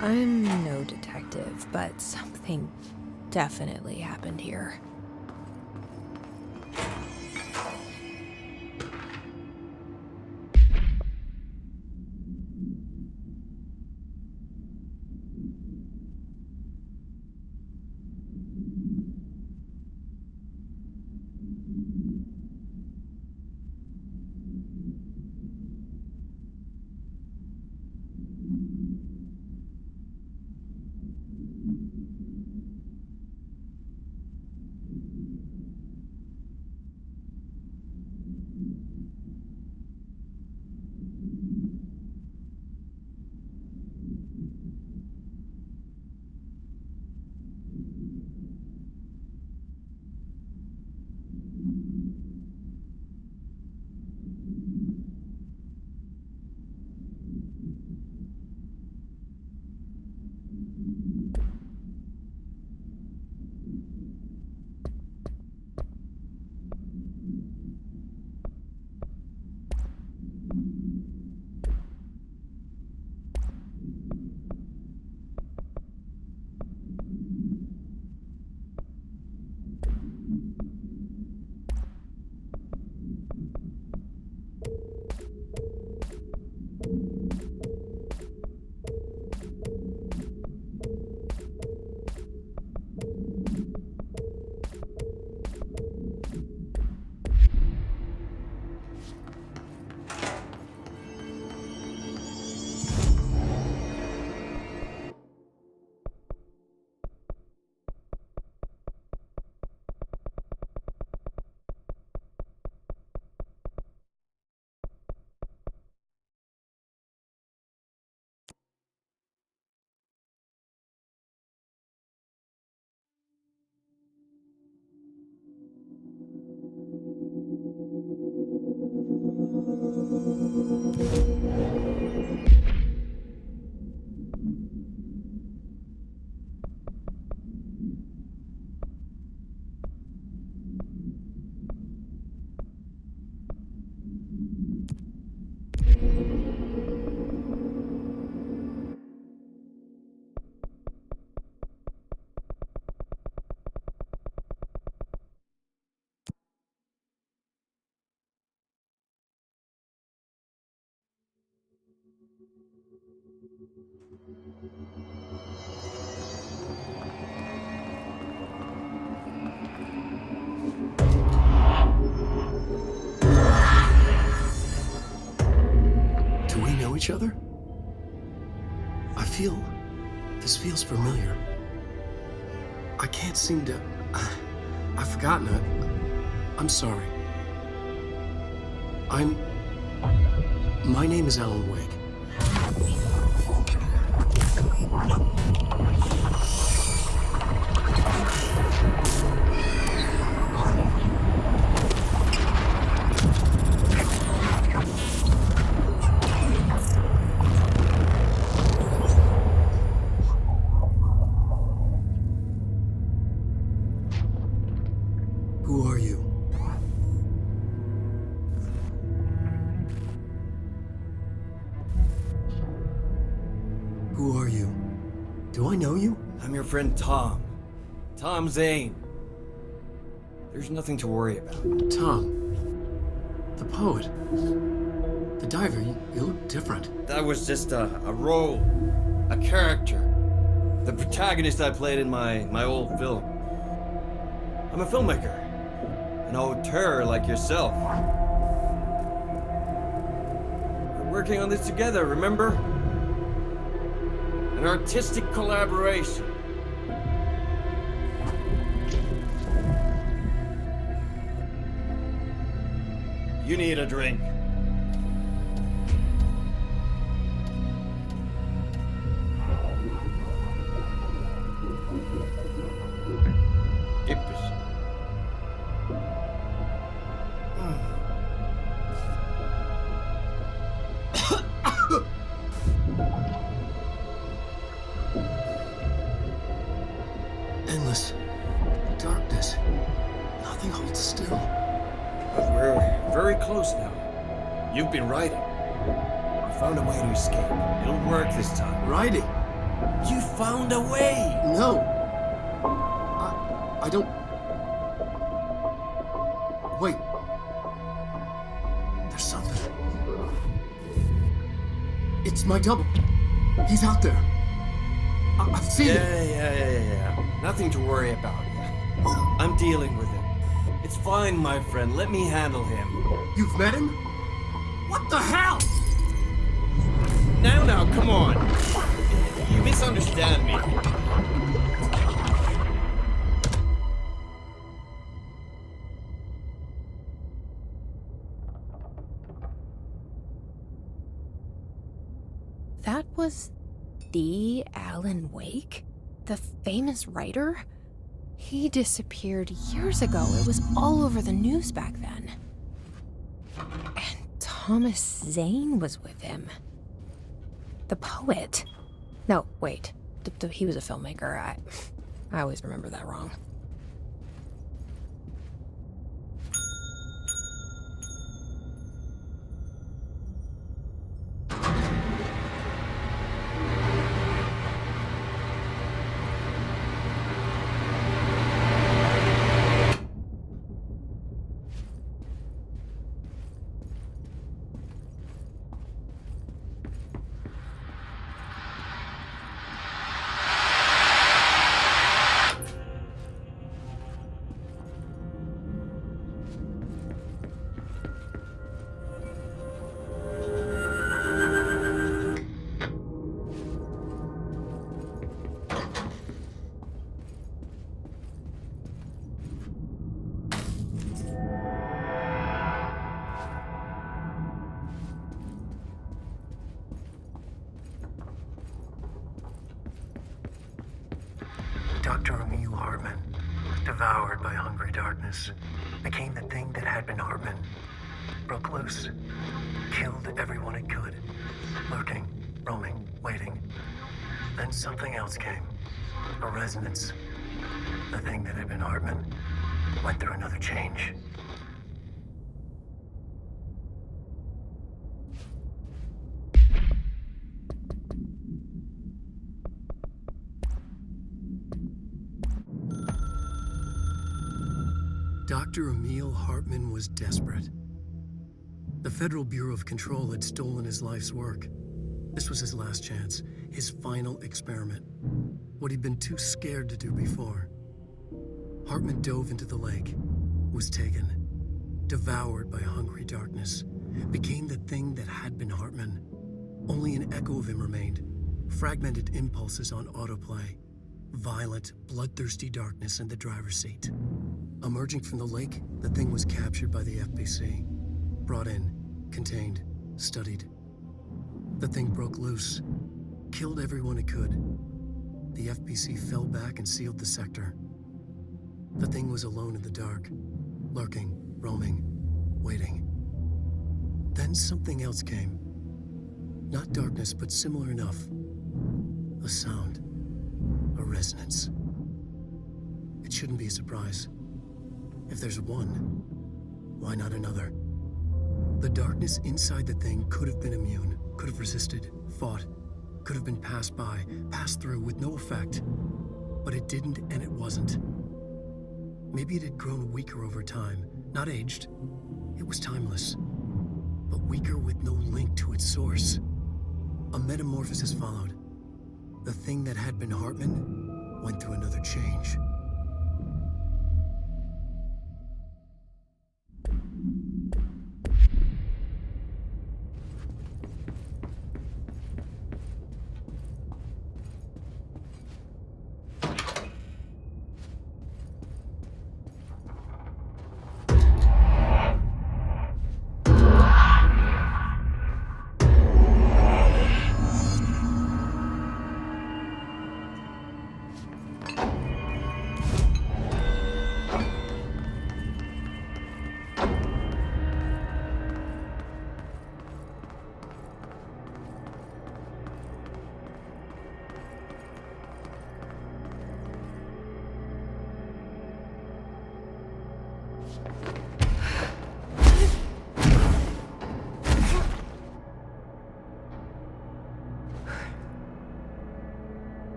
I'm no detective, but something definitely happened here. Do we know each other? This feels familiar. I can't seem to... I've forgotten it. I'm sorry. My name is Alan Wake. Who are you? Who are you? Do I know you? I'm your friend Tom. Tom Zane. There's nothing to worry about. Tom. The poet. The diver. You look different. That was just a role. A character. The protagonist I played in my old film. I'm a filmmaker. An auteur like yourself. We're working on this together, remember? An artistic collaboration. You need a drink. Yippies. Endless darkness. Nothing holds still. But we're very close now. You've been writing. I found a way to escape. It'll work this time. Writing. You found a way! No. I don't... Wait. There's something. It's my double. He's out there. I've seen him. Yeah. Nothing to worry about. I'm dealing with him. It's fine, my friend. Let me handle him. You've met him? What the hell? Now, come on. You misunderstand me. That was the Alan Wake? The famous writer? He disappeared years ago. It was all over the news back then. And Thomas Zane was with him. The poet. No, wait. He was a filmmaker. I always remember that wrong. Dr. Emil Hartman, devoured by hungry darkness, became the thing that had been Hartman. Broke loose, killed everyone it could, lurking, roaming, waiting. Then something else came, a resonance. The thing that had been Hartman went through another change. Dr. Emil Hartman was desperate. The Federal Bureau of Control had stolen his life's work. This was his last chance, his final experiment. What he'd been too scared to do before. Hartman dove into the lake, was taken, devoured by hungry darkness, became the thing that had been Hartman. Only an echo of him remained, fragmented impulses on autoplay, violent, bloodthirsty darkness in the driver's seat. Emerging from the lake, the thing was captured by the FBC. Brought in, contained, studied. The thing broke loose, killed everyone it could. The FBC fell back and sealed the sector. The thing was alone in the dark, lurking, roaming, waiting. Then something else came. Not darkness, but similar enough. A sound, a resonance. It shouldn't be a surprise. If there's one, why not another? The darkness inside the thing could have been immune, could have resisted, fought, could have been passed by, passed through with no effect. But it didn't, and it wasn't. Maybe it had grown weaker over time, not aged. It was timeless, but weaker with no link to its source. A metamorphosis followed. The thing that had been Hartman went through another change.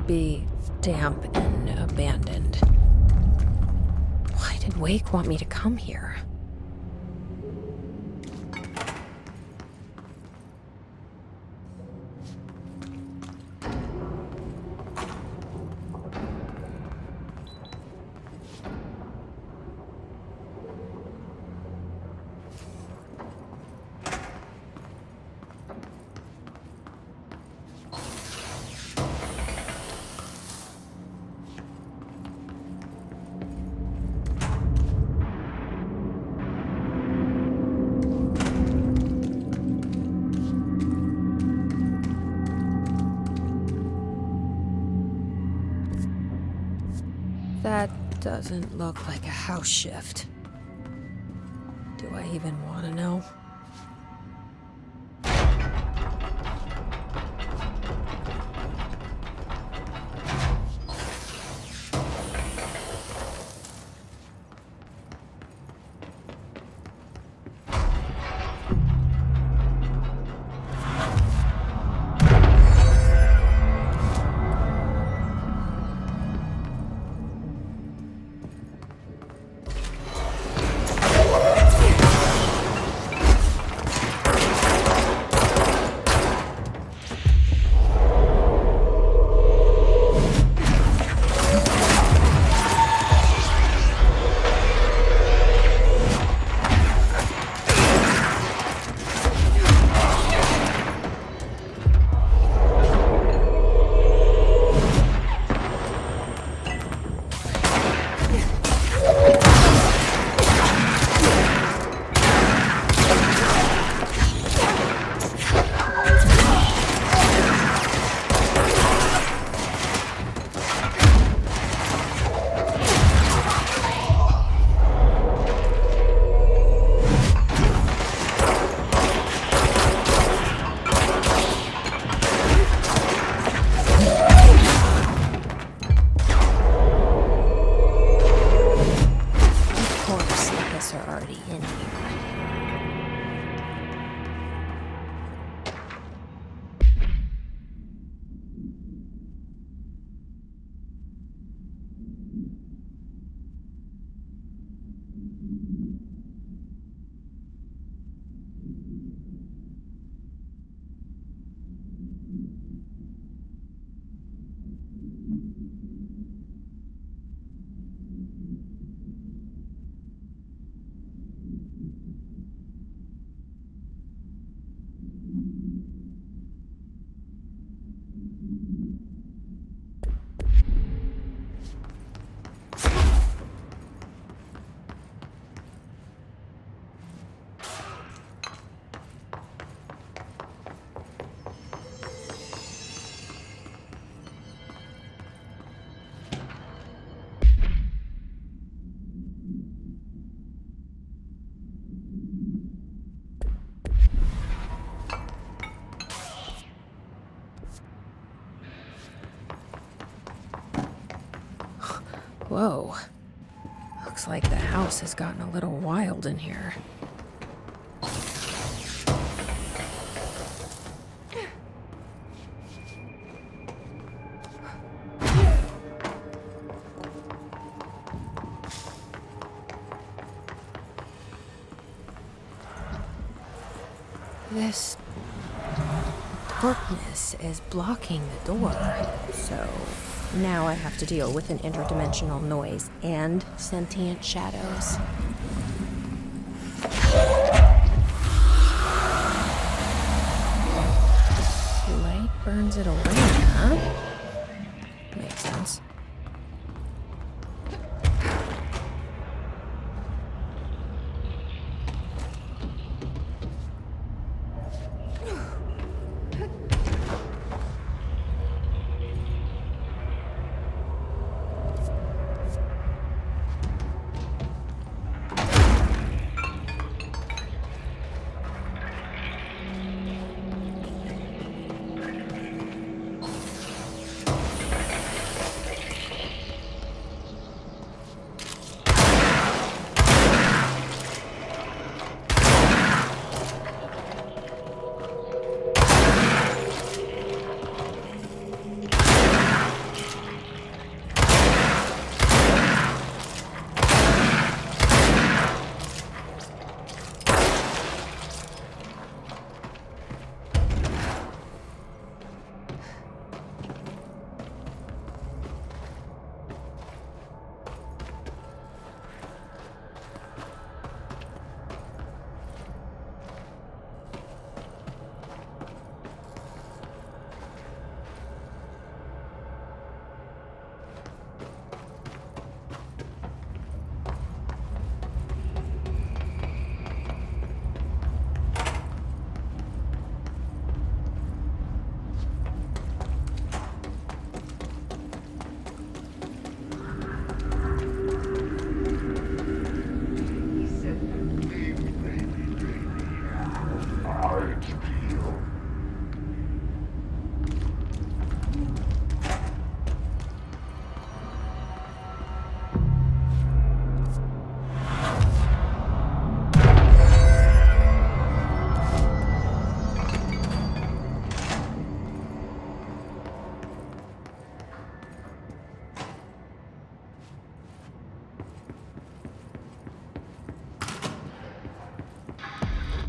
be damp and abandoned. Why did Wake want me to come here? That doesn't look like a house shift. Do I even want to know? Whoa. Looks like the house has gotten a little wild in here. This darkness is blocking the door, so now I have to deal with an interdimensional noise and sentient shadows. Light burns it away, huh? Makes sense.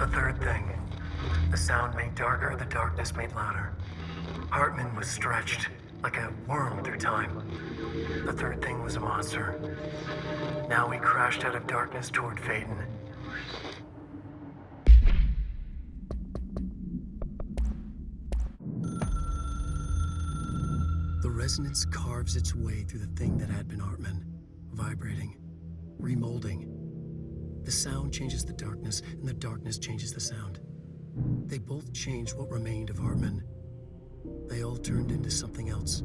third thing. The sound made darker, the darkness made louder. Hartman was stretched like a worm through time. The third thing was a monster. Now he crashed out of darkness toward Phaeton. The resonance carves its way through the thing that had been Hartman, vibrating, remolding. The sound changes the darkness, and the darkness changes the sound. They both changed what remained of Hartman. They all turned into something else.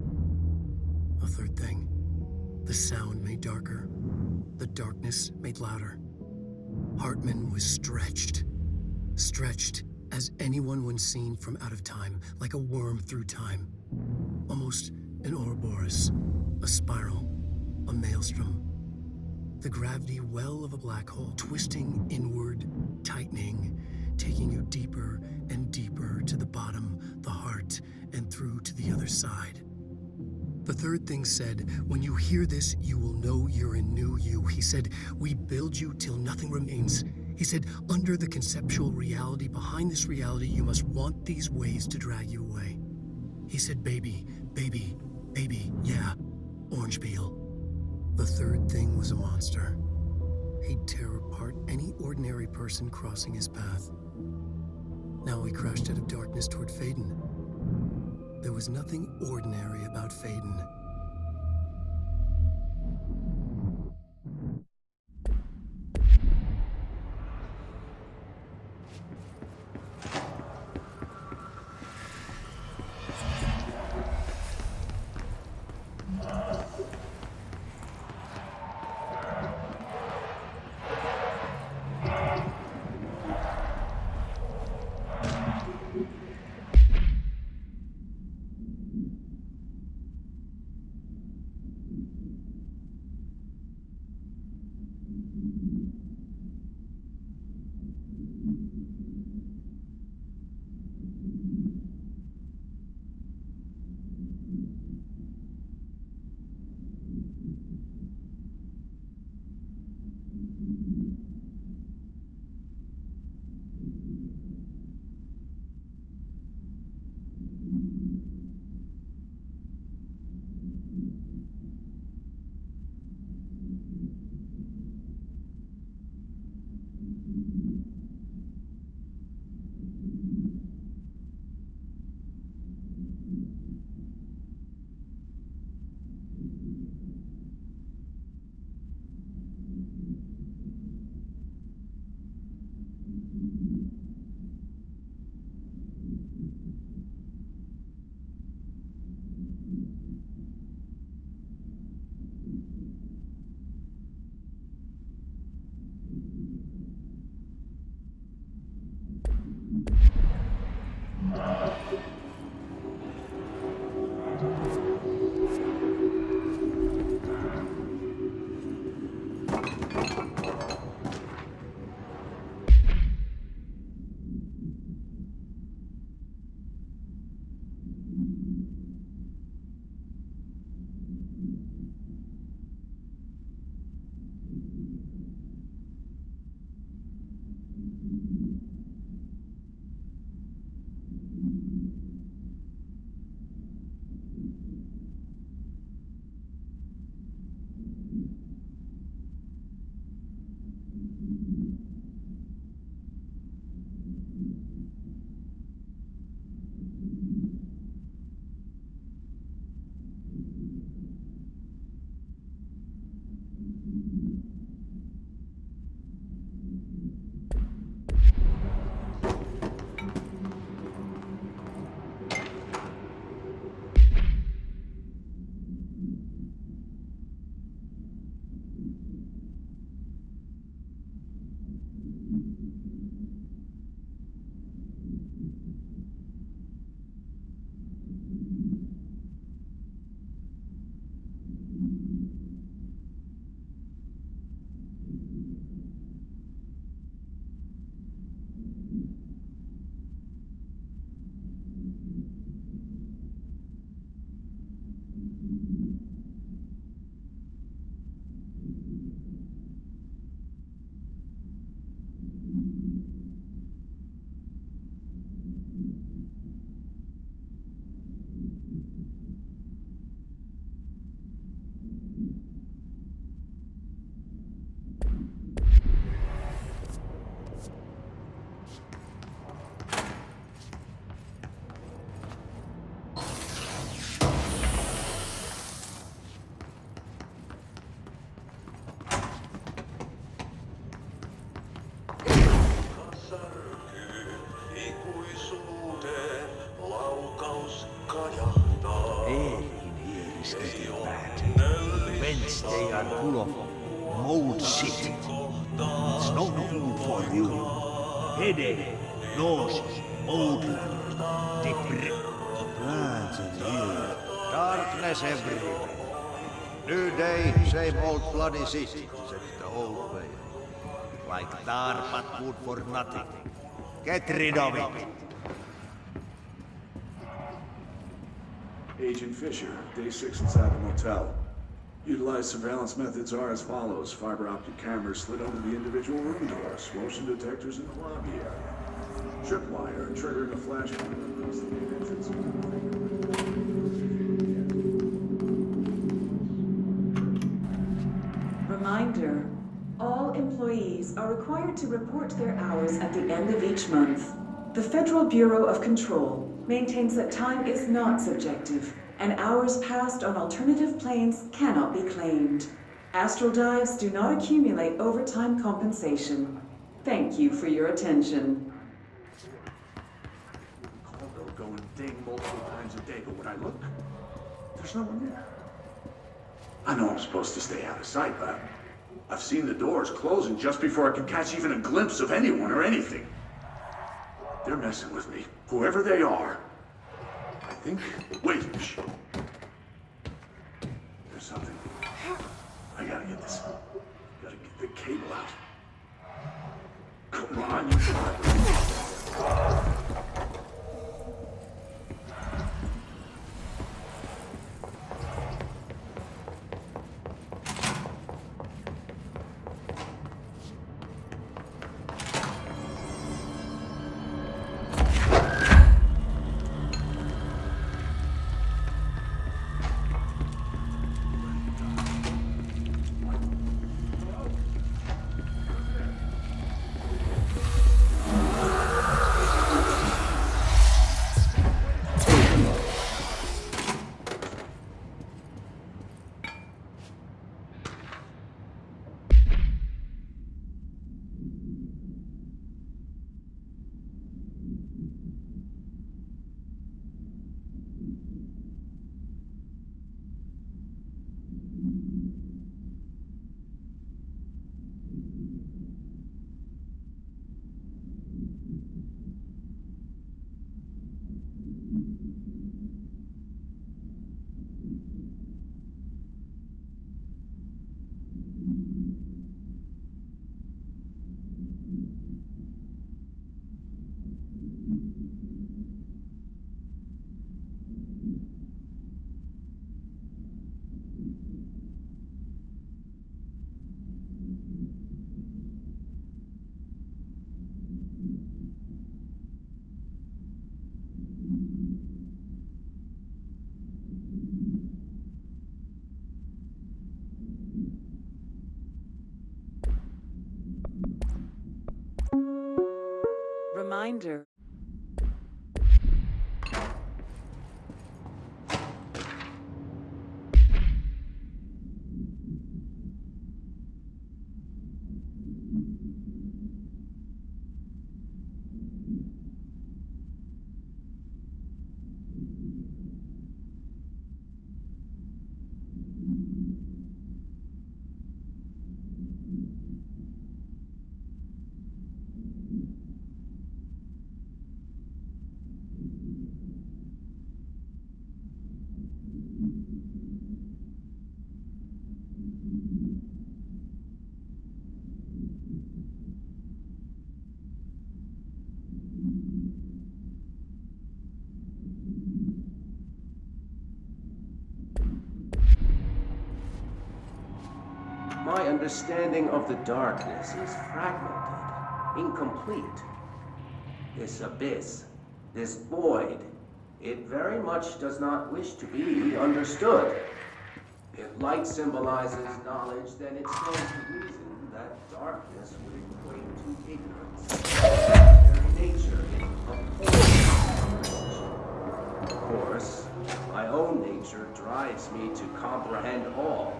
A third thing. The sound made darker. The darkness made louder. Hartman was stretched. Stretched as anyone when seen from out of time, like a worm through time. Almost an Ouroboros, a spiral, a maelstrom. The gravity well of a black hole, twisting inward, tightening, taking you deeper and deeper to the bottom, the heart, and through to the other side. The third thing said, when you hear this, you will know you're in new you. He said, we build you till nothing remains. He said, under the conceptual reality, behind this reality, you must want these waves to drag you away. He said, baby, baby, baby, yeah, orange peel. The third thing was a monster. He'd tear apart any ordinary person crossing his path. Now he crashed out of darkness toward Phaeton. There was nothing ordinary about Phaeton. särkyy, ikuisuuteen laukaus kajahtaa. Eihin hiirisketi päät. Wednesday are full of mold shit. It's no food for you. Headache, nausea, mold land, depression. Plants and here. Darkness everywhere. New day, same old bloody city, said the old way. Like tar but good for nothing. Get rid of it. Agent Fisher, day 6 inside the motel. Utilized surveillance methods are as follows. Fiber optic cameras slid under the individual room doors. Motion detectors in the lobby area. Tripwire triggering a flash camera across the main entrance. Reminder, all employees are required to report their hours at the end of each month. The Federal Bureau of Control maintains that time is not subjective, and hours passed on alternative planes cannot be claimed. Astral dives do not accumulate overtime compensation. Thank you for your attention. They'll go and ding multiple times a day, but when I look, there's no one there. I know I'm supposed to stay out of sight, but I've seen the doors closing just before I could catch even a glimpse of anyone or anything. They're messing with me, whoever they are. I think... Wait. Shh. There's something. I gotta get this. Gotta get the cable out. Come on, you... Reminder. My understanding of the darkness is fragmented, incomplete. This abyss, this void, it very much does not wish to be understood. If light symbolizes knowledge, then it stands to reason that darkness would equate to ignorance. The very nature of knowledge. Of course, my own nature drives me to comprehend all.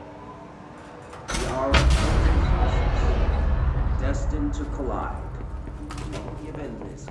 We are destined to collide. given this.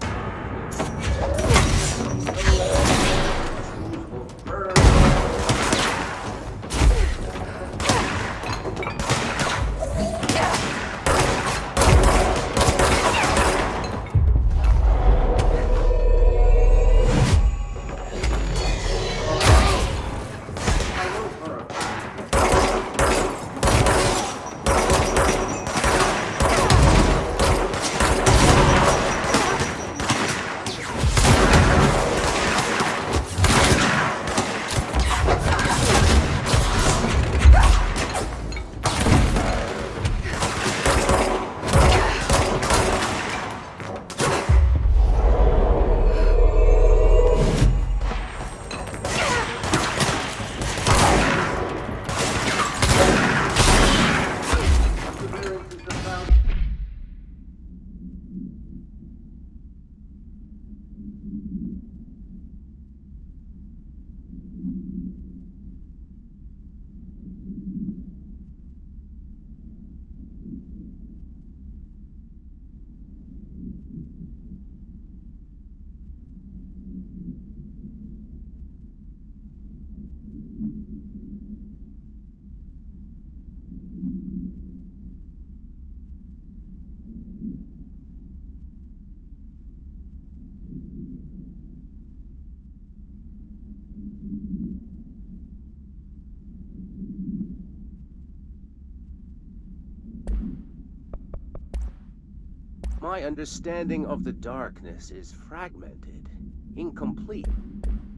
My understanding of the darkness is fragmented, incomplete.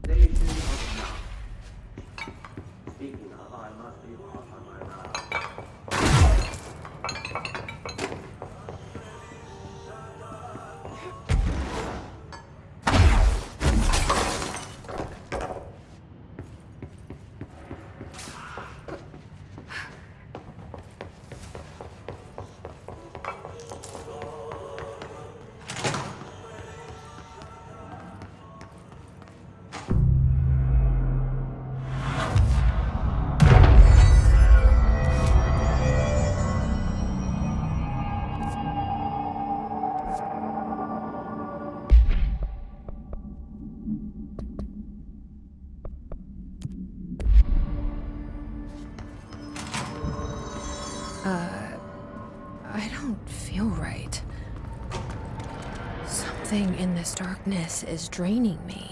Nation of now. Speaking of, I must be off on my round. I don't feel right. Something in this darkness is draining me.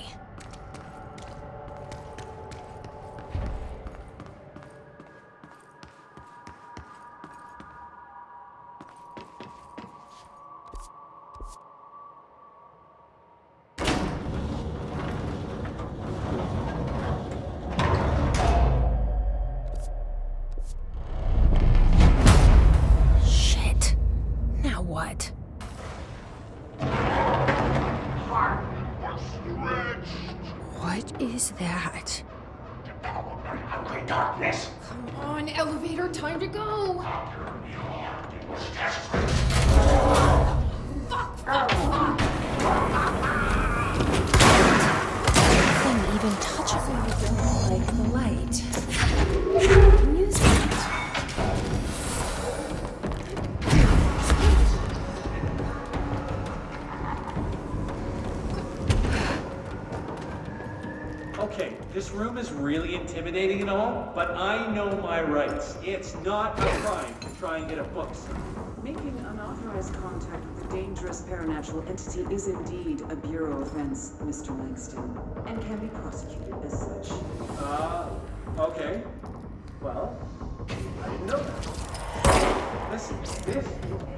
What? What is that? Devoured by hungry darkness. Come on, elevator, time to go! It was desperate. Fuck! Nothing even touches me like the light. Music. Okay, this room is really intimidating and all, but I know my rights. It's not a crime to try and get a book. Making unauthorized contact with a dangerous paranatural entity is indeed a Bureau offense, Mr. Langston, and can be prosecuted as such. Okay. Well, I didn't know that. Listen, this is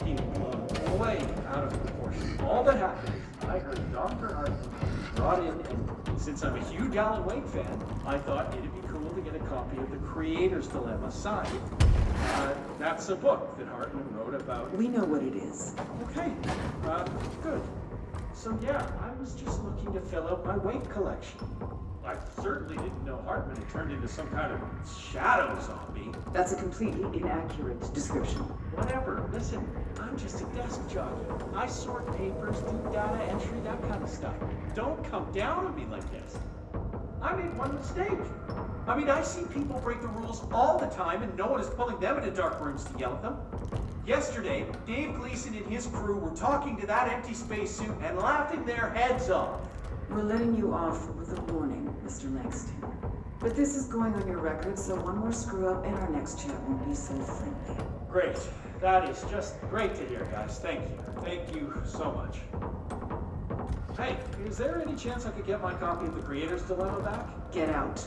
being blown way out of proportion. All that happened is I heard Dr. Hartman brought in, and since I'm a huge Alan Wake fan, I thought it'd be cool to get a copy of The Creator's Dilemma signed. That's a book that Hartman wrote about. We know what it is. Okay, good. So yeah, I was just looking to fill out my Wake collection. I certainly didn't know Hartman had turned into some kind of shadow zombie. That's a completely inaccurate description. Whatever, listen, I'm just a desk jockey. I sort papers, do data entry, that kind of stuff. Don't come down on me like this. I made one mistake. I mean, I see people break the rules all the time and no one is pulling them into dark rooms to yell at them. Yesterday, Dave Gleason and his crew were talking to that empty spacesuit and laughing their heads off. We're letting you off with a warning, Mr. Langston. But this is going on your record, so one more screw-up and our next chat won't be so friendly. Great. That is just great to hear, guys. Thank you. Thank you so much. Hey, is there any chance I could get my copy of The Creator's Dilemma back? Get out.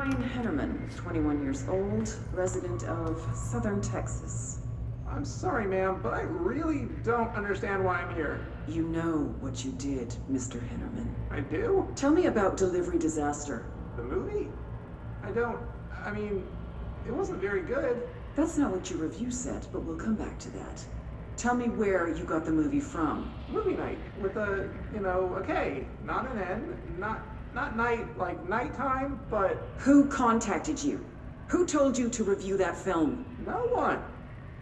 Brian Hennerman, 21 years old, resident of Southern Texas. I'm sorry, ma'am, but I really don't understand why I'm here. You know what you did, Mr. Hennerman. I do? Tell me about Delivery Disaster. The movie? I mean, it wasn't very good. That's not what your review said, but we'll come back to that. Tell me where you got the movie from. Movie night with a, a K, not an N, not night like nighttime, but Who contacted you? Who told you to review that film? no one.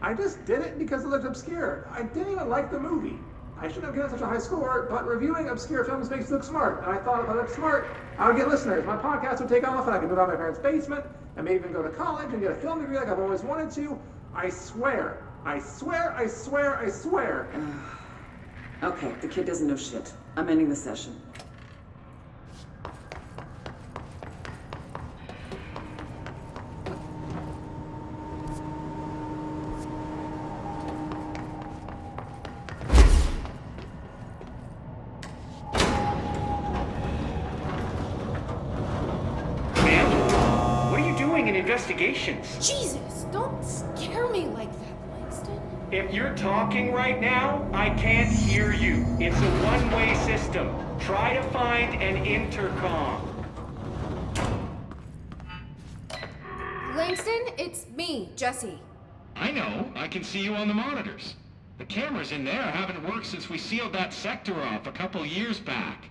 I just did it because it looked obscure. I didn't even like the movie. I shouldn't have given such a high score, but reviewing obscure films makes you look smart. And I thought if I looked smart, I would get listeners. My podcast would take off and I could move out of my parents' basement and maybe even go to college and get a film degree like I've always wanted to. I swear. I swear, I swear, I swear. Okay, the kid doesn't know shit. I'm ending the session. Investigations. Jesus, don't scare me like that, Langston. If you're talking right now, I can't hear you. It's a one-way system. Try to find an intercom. Langston, it's me, Jesse. I know. I can see you on the monitors. The cameras in there haven't worked since we sealed that sector off a couple years back.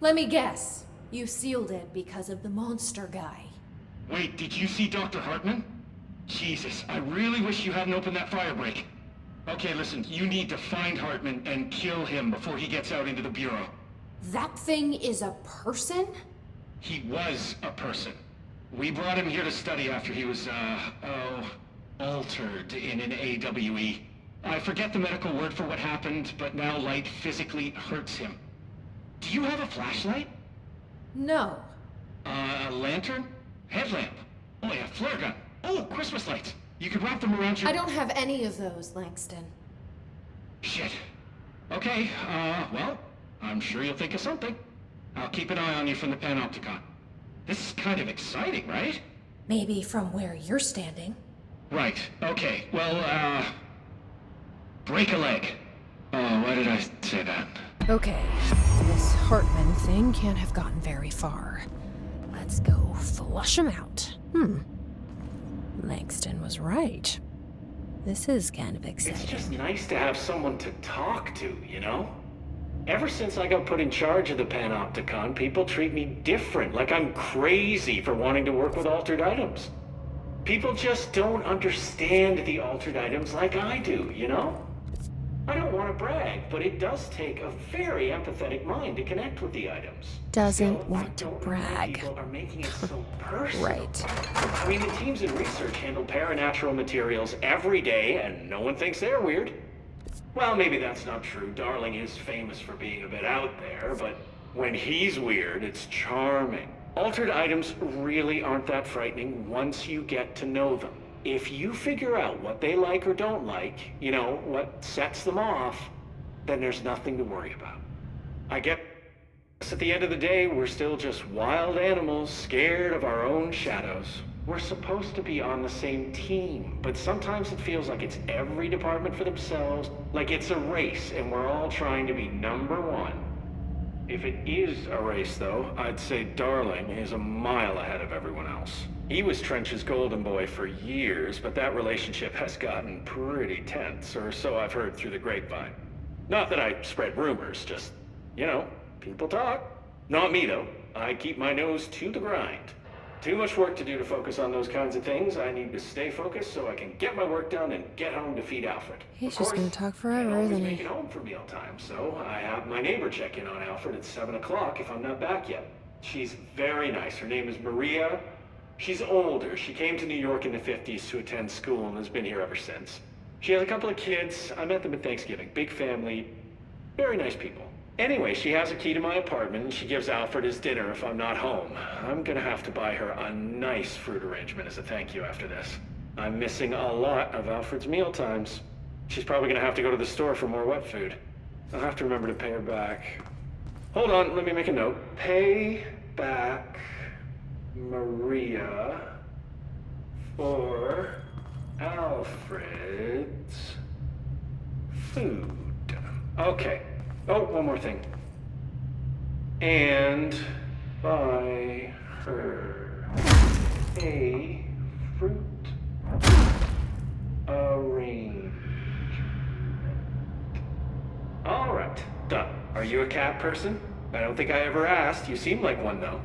Let me guess. You sealed it because of the monster guy. Wait, did you see Dr. Hartman? Jesus, I really wish you hadn't opened that fire break. Okay, listen, you need to find Hartman and kill him before he gets out into the Bureau. That thing is a person? He was a person. We brought him here to study after he was, altered in an AWE. I forget the medical word for what happened, but now light physically hurts him. Do you have a flashlight? No. A lantern? Headlamp. Oh yeah, flare gun. Oh, Christmas lights. You could wrap them around your... I don't have any of those, Langston. Shit. Okay, well, I'm sure you'll think of something. I'll keep an eye on you from the Panopticon. This is kind of exciting, right? Maybe from where you're standing. Right, okay. Well, break a leg. Oh, why did I say that? Okay, this Hartman thing can't have gotten very far. Let's go flush him out. Langston was right. This is kind of exciting. It's just nice to have someone to talk to, you know? Ever since I got put in charge of the Panopticon, people treat me different, like I'm crazy for wanting to work with altered items. People just don't understand the altered items like I do, you know? I don't want to brag, but it does take a very empathetic mind to connect with the items. Doesn't want to brag. People are making it so personal. Right. I mean, the teams in research handle paranatural materials every day, and no one thinks they're weird. Well, maybe that's not true. Darling is famous for being a bit out there, but when he's weird, it's charming. Altered items really aren't that frightening once you get to know them. If you figure out what they like or don't like, you know, what sets them off, then there's nothing to worry about. I guess at the end of the day, we're still just wild animals scared of our own shadows. We're supposed to be on the same team, but sometimes it feels like it's every department for themselves, like it's a race and we're all trying to be number one. If it is a race, though, I'd say Darling is a mile ahead of everyone else. He was Trench's golden boy for years, but that relationship has gotten pretty tense, or so I've heard through the grapevine. Not that I spread rumors, just, you know, people talk. Not me, though. I keep my nose to the grind. Too much work to do to focus on those kinds of things. I need to stay focused so I can get my work done and get home to feed Alfred. He's just gonna talk forever, isn't he? Make it home for mealtime, so I have my neighbor check in on Alfred at 7 o'clock if I'm not back yet. She's very nice. Her name is Maria. She's older. She came to New York in the 50s to attend school and has been here ever since. She has a couple of kids. I met them at Thanksgiving. Big family. Very nice people. Anyway, she has a key to my apartment and she gives Alfred his dinner if I'm not home. I'm gonna have to buy her a nice fruit arrangement as a thank you after this. I'm missing a lot of Alfred's meal times. She's probably gonna have to go to the store for more wet food. I'll have to remember to pay her back. Hold on, let me make a note. Pay back Maria for Alfred's food. Okay. Oh, one more thing. And buy her a fruit arrangement. All right, done. Are you a cat person? I don't think I ever asked. You seem like one, though.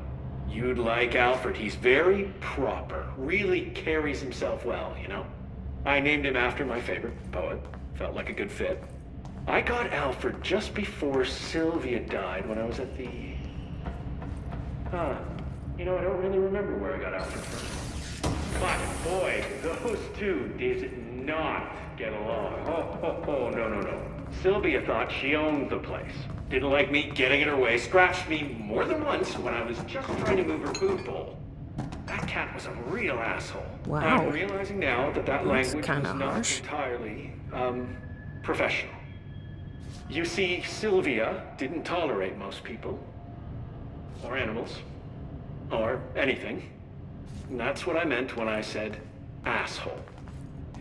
You'd like Alfred. He's very proper. Really carries himself well, you know? I named him after my favorite poet. Felt like a good fit. I got Alfred just before Sylvia died when I was at the... You know, I don't really remember where I got Alfred from. But, boy, those two did not get along. Oh, no. Sylvia thought she owned the place. Didn't like me getting in her way, scratched me more than once when I was just trying to move her food bowl. That cat was a real asshole. Wow. I'm realizing now that That's language was kinda not harsh. entirely, professional. You see, Sylvia didn't tolerate most people, or animals, or anything. And that's what I meant when I said asshole.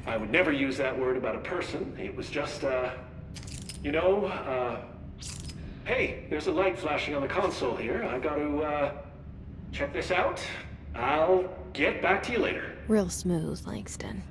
I would never use that word about a person. It was just, hey, there's a light flashing on the console here. I got to, check this out. I'll get back to you later. Real smooth, Langston.